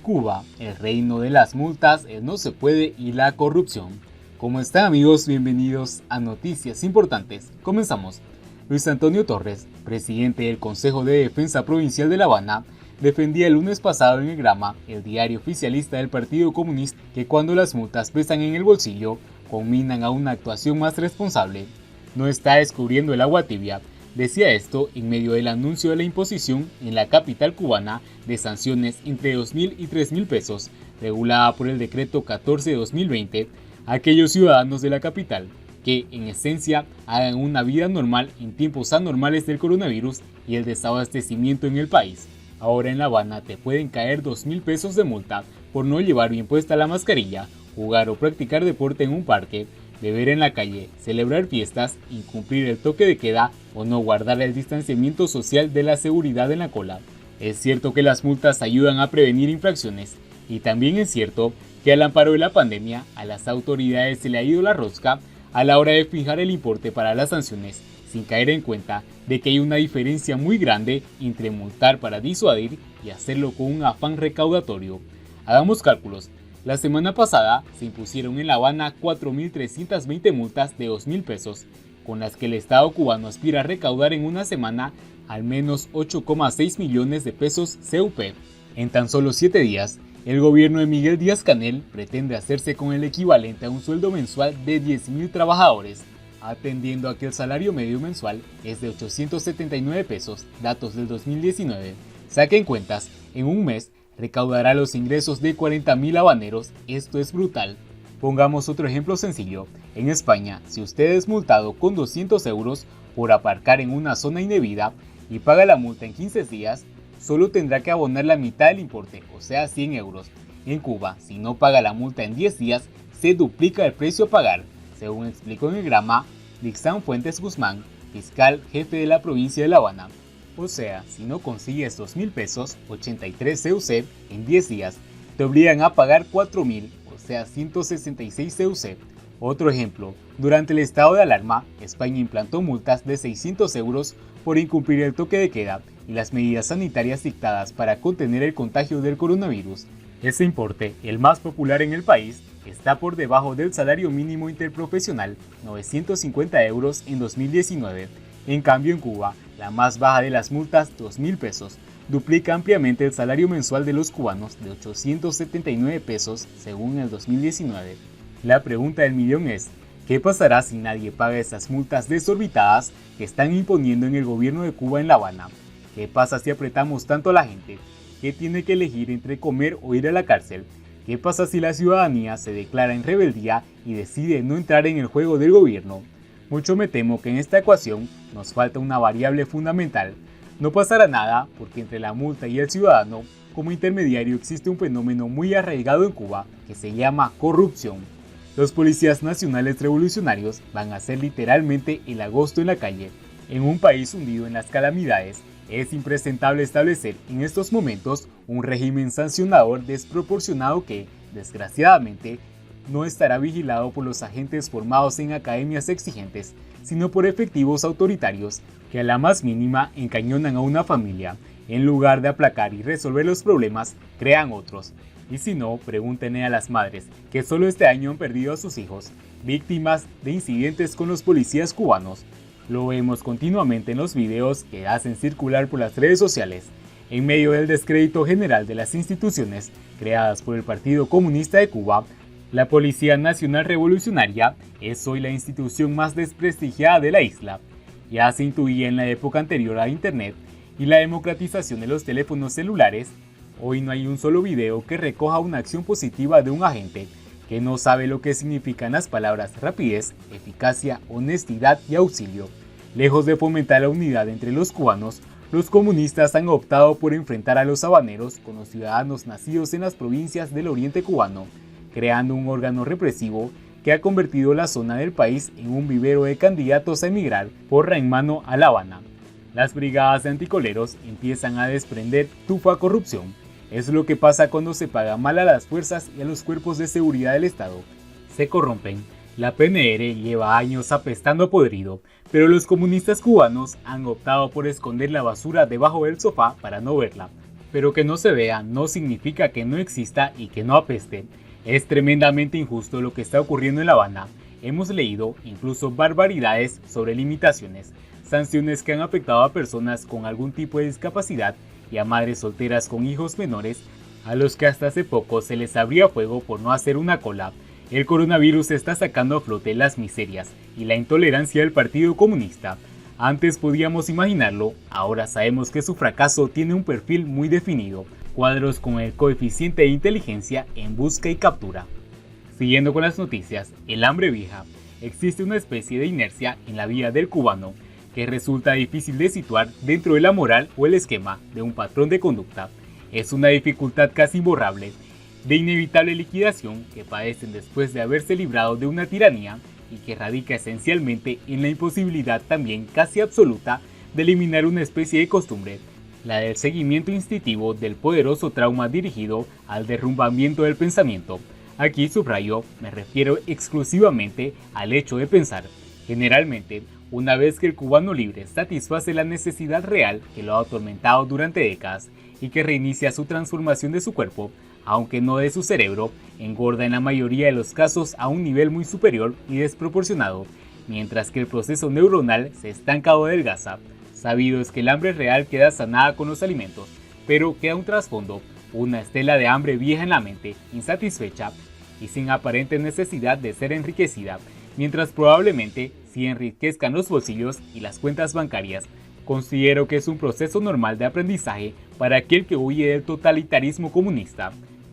Cuba, el reino de las multas, el no se puede y la corrupción. ¿Cómo están, amigos? Bienvenidos a Noticias Importantes. Comenzamos. Luis Antonio Torres, presidente del Consejo de Defensa Provincial de La Habana, defendía el lunes pasado en el Grama, el diario oficialista del Partido Comunista, que cuando las multas pesan en el bolsillo, combinan a una actuación más responsable. No está descubriendo el agua tibia. Decía esto en medio del anuncio de la imposición en la capital cubana de sanciones entre 2.000 y 3.000 pesos, regulada por el decreto 14 de 2020, a aquellos ciudadanos de la capital que, en esencia, hagan una vida normal en tiempos anormales del coronavirus y el desabastecimiento en el país. Ahora en La Habana te pueden caer 2.000 pesos de multa por no llevar bien puesta la mascarilla, jugar o practicar deporte en un parque, beber en la calle, celebrar fiestas, incumplir el toque de queda o no guardar el distanciamiento social de la seguridad en la cola. Es cierto que las multas ayudan a prevenir infracciones y también es cierto que al amparo de la pandemia a las autoridades se le ha ido la rosca a la hora de fijar el importe para las sanciones, sin caer en cuenta de que hay una diferencia muy grande entre multar para disuadir y hacerlo con un afán recaudatorio. Hagamos cálculos. La semana pasada se impusieron en La Habana 4.320 multas de 2.000 pesos, con las que el Estado cubano aspira a recaudar en una semana al menos 8,6 millones de pesos CUP. En tan solo 7 días, el gobierno de Miguel Díaz-Canel pretende hacerse con el equivalente a un sueldo mensual de 10.000 trabajadores, atendiendo a que el salario medio mensual es de 879 pesos, datos del 2019. Saquen cuentas, en un mes recaudará los ingresos de 40.000 habaneros. Esto es brutal. Pongamos otro ejemplo sencillo. En España, si usted es multado con 200 euros por aparcar en una zona indebida y paga la multa en 15 días, solo tendrá que abonar la mitad del importe, o sea 100 euros. En Cuba, si no paga la multa en 10 días, se duplica el precio a pagar, según explicó en el Grama Dixán Fuentes Guzmán, fiscal jefe de la provincia de La Habana. O sea, si no consigues 2.000 pesos, 83 CUC, en 10 días, te obligan a pagar 4.000, o sea 166 CUC. Otro ejemplo, durante el estado de alarma, España implantó multas de 600 euros por incumplir el toque de queda y las medidas sanitarias dictadas para contener el contagio del coronavirus. Ese importe, el más popular en el país, está por debajo del salario mínimo interprofesional, 950 euros en 2019. En cambio, en Cuba, la más baja de las multas, 2.000 pesos, duplica ampliamente el salario mensual de los cubanos de 879 pesos según el 2019. La pregunta del millón es, ¿qué pasará si nadie paga esas multas desorbitadas que están imponiendo en el gobierno de Cuba en La Habana? ¿Qué pasa si apretamos tanto a la gente que tiene que elegir entre comer o ir a la cárcel? ¿Qué pasa si la ciudadanía se declara en rebeldía y decide no entrar en el juego del gobierno? Mucho me temo que en esta ecuación nos falta una variable fundamental. No pasará nada porque entre la multa y el ciudadano, como intermediario, existe un fenómeno muy arraigado en Cuba que se llama corrupción. Los policías nacionales revolucionarios van a hacer literalmente el agosto en la calle. En un país hundido en las calamidades, es impresentable establecer en estos momentos un régimen sancionador desproporcionado que, desgraciadamente, no estará vigilado por los agentes formados en academias exigentes, sino por efectivos autoritarios que a la más mínima encañonan a una familia. En lugar de aplacar y resolver los problemas, crean otros. Y si no, pregúntenle a las madres que solo este año han perdido a sus hijos, víctimas de incidentes con los policías cubanos. Lo vemos continuamente en los videos que hacen circular por las redes sociales. En medio del descrédito general de las instituciones creadas por el Partido Comunista de Cuba, la Policía Nacional Revolucionaria es hoy la institución más desprestigiada de la isla. Ya se intuía en la época anterior a Internet y la democratización de los teléfonos celulares. Hoy no hay un solo video que recoja una acción positiva de un agente que no sabe lo que significan las palabras rapidez, eficacia, honestidad y auxilio. Lejos de fomentar la unidad entre los cubanos, los comunistas han optado por enfrentar a los habaneros con los ciudadanos nacidos en las provincias del oriente cubano, creando un órgano represivo que ha convertido la zona del país en un vivero de candidatos a emigrar porra en mano a La Habana. Las brigadas de anticoleros empiezan a desprender tufa corrupción. Es lo que pasa cuando se paga mal a las fuerzas y a los cuerpos de seguridad del Estado. Se corrompen. La PNR lleva años apestando podrido, pero los comunistas cubanos han optado por esconder la basura debajo del sofá para no verla. Pero que no se vea no significa que no exista y que no apeste. Es tremendamente injusto lo que está ocurriendo en La Habana. Hemos leído incluso barbaridades sobre limitaciones, sanciones que han afectado a personas con algún tipo de discapacidad y a madres solteras con hijos menores, a los que hasta hace poco se les abría fuego por no hacer una cola. El coronavirus está sacando a flote las miserias y la intolerancia del Partido Comunista. Antes podíamos imaginarlo, ahora sabemos que su fracaso tiene un perfil muy definido, cuadros con el coeficiente de inteligencia en busca y captura. Siguiendo con las noticias, el hambre vieja. Existe una especie de inercia en la vida del cubano que resulta difícil de situar dentro de la moral o el esquema de un patrón de conducta. Es una dificultad casi imborrable, de inevitable liquidación que padecen después de haberse librado de una tiranía y que radica esencialmente en la imposibilidad también casi absoluta de eliminar una especie de costumbre, la del seguimiento instintivo del poderoso trauma dirigido al derrumbamiento del pensamiento. Aquí subrayo, me refiero exclusivamente al hecho de pensar. Generalmente, una vez que el cubano libre satisface la necesidad real que lo ha atormentado durante décadas y que reinicia su transformación de su cuerpo, aunque no de su cerebro, engorda en la mayoría de los casos a un nivel muy superior y desproporcionado, mientras que el proceso neuronal se estanca o adelgaza. Sabido es que el hambre real queda sanada con los alimentos, pero queda un trasfondo, una estela de hambre vieja en la mente, insatisfecha y sin aparente necesidad de ser enriquecida, mientras probablemente sí enriquezcan los bolsillos y las cuentas bancarias. Considero que es un proceso normal de aprendizaje para aquel que huye del totalitarismo comunista.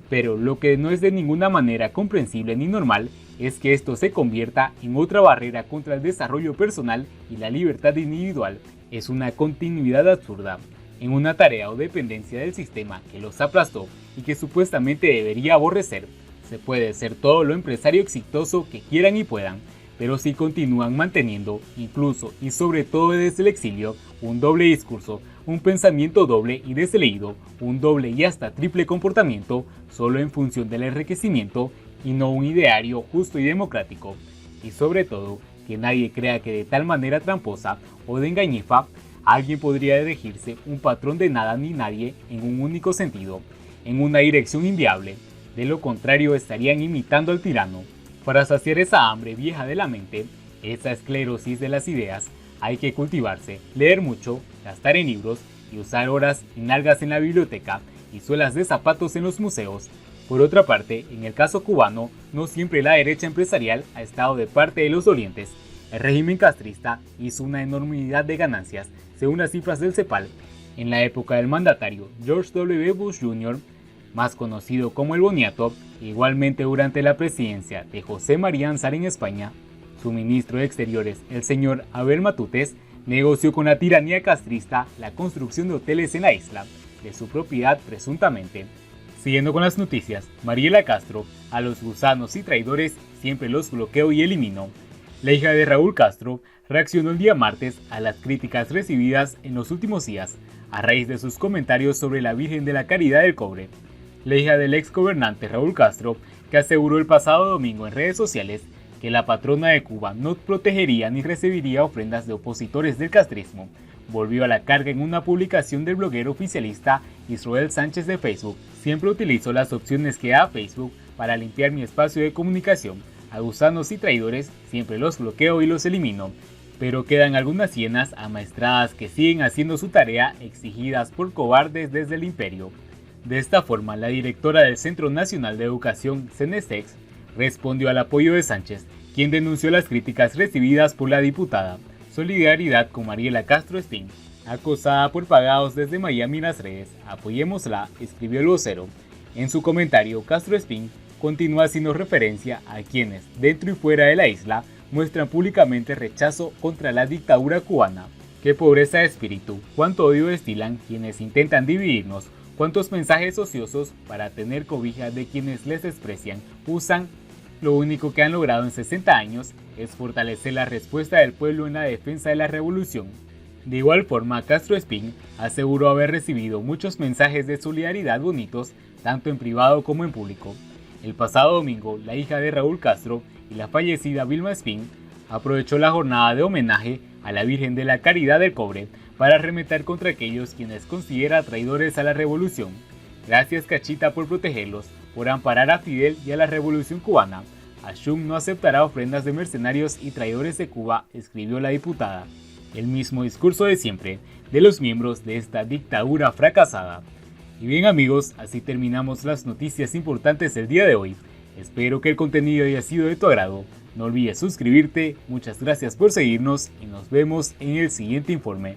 Pero lo que no es de ninguna manera comprensible ni normal es que esto se convierta en otra barrera contra el desarrollo personal y la libertad individual. Es una continuidad absurda, en una tarea o dependencia del sistema que los aplastó y que supuestamente debería aborrecer. Se puede ser todo lo empresario exitoso que quieran y puedan, pero si continúan manteniendo, incluso y sobre todo desde el exilio, un doble discurso, un pensamiento doble y desleído, un doble y hasta triple comportamiento, solo en función del enriquecimiento y no un ideario justo y democrático. Y sobre todo, que nadie crea que de tal manera tramposa o de engañifa, alguien podría dirigirse un patrón de nada ni nadie en un único sentido, en una dirección inviable. De lo contrario estarían imitando al tirano. Para saciar esa hambre vieja de la mente, esa esclerosis de las ideas, hay que cultivarse, leer mucho, gastar en libros y usar horas y nalgas en la biblioteca y suelas de zapatos en los museos. Por otra parte, en el caso cubano, no siempre la derecha empresarial ha estado de parte de los dolientes. El régimen castrista hizo una enormidad de ganancias, según las cifras del CEPAL, en la época del mandatario George W. Bush Jr., más conocido como el Boniato, igualmente durante la presidencia de José María Ansar en España. Su ministro de Exteriores, el señor Abel Matutes, negoció con la tiranía castrista la construcción de hoteles en la isla, de su propiedad presuntamente. Siguiendo con las noticias, Mariela Castro, a los gusanos y traidores siempre los bloqueo y elimino. La hija de Raúl Castro reaccionó el día martes a las críticas recibidas en los últimos días, a raíz de sus comentarios sobre la Virgen de la Caridad del Cobre. La hija del ex gobernante Raúl Castro, que aseguró el pasado domingo en redes sociales que la patrona de Cuba no protegería ni recibiría ofrendas de opositores del castrismo, volvió a la carga en una publicación del bloguero oficialista Israel Sánchez de Facebook. Siempre utilizo las opciones que da Facebook para limpiar mi espacio de comunicación. A gusanos y traidores siempre los bloqueo y los elimino, pero quedan algunas hienas amaestradas que siguen haciendo su tarea exigidas por cobardes desde el imperio. De esta forma, la directora del Centro Nacional de Educación, CENESEX, respondió al apoyo de Sánchez, quien denunció las críticas recibidas por la diputada. Solidaridad con Mariela Castro Espín, acosada por pagados desde Miami en las redes. Apoyémosla, escribió el vocero. En su comentario, Castro Espín continúa haciendo referencia a quienes, dentro y fuera de la isla, muestran públicamente rechazo contra la dictadura cubana. ¡Qué pobreza de espíritu! ¡Cuánto odio destilan quienes intentan dividirnos! ¿Cuántos mensajes ociosos para tener cobija de quienes les desprecian usan? Lo único que han logrado en 60 años es fortalecer la respuesta del pueblo en la defensa de la revolución. De igual forma, Castro Espín aseguró haber recibido muchos mensajes de solidaridad bonitos, tanto en privado como en público. El pasado domingo, la hija de Raúl Castro y la fallecida Vilma Espín aprovechó la jornada de homenaje a la Virgen de la Caridad del Cobre para arremeter contra aquellos quienes considera traidores a la revolución. Gracias Cachita por protegerlos, por amparar a Fidel y a la revolución cubana. Ashum no aceptará ofrendas de mercenarios y traidores de Cuba, escribió la diputada. El mismo discurso de siempre de los miembros de esta dictadura fracasada. Y bien amigos, así terminamos las noticias importantes del día de hoy. Espero que el contenido haya sido de tu agrado. No olvides suscribirte, muchas gracias por seguirnos y nos vemos en el siguiente informe.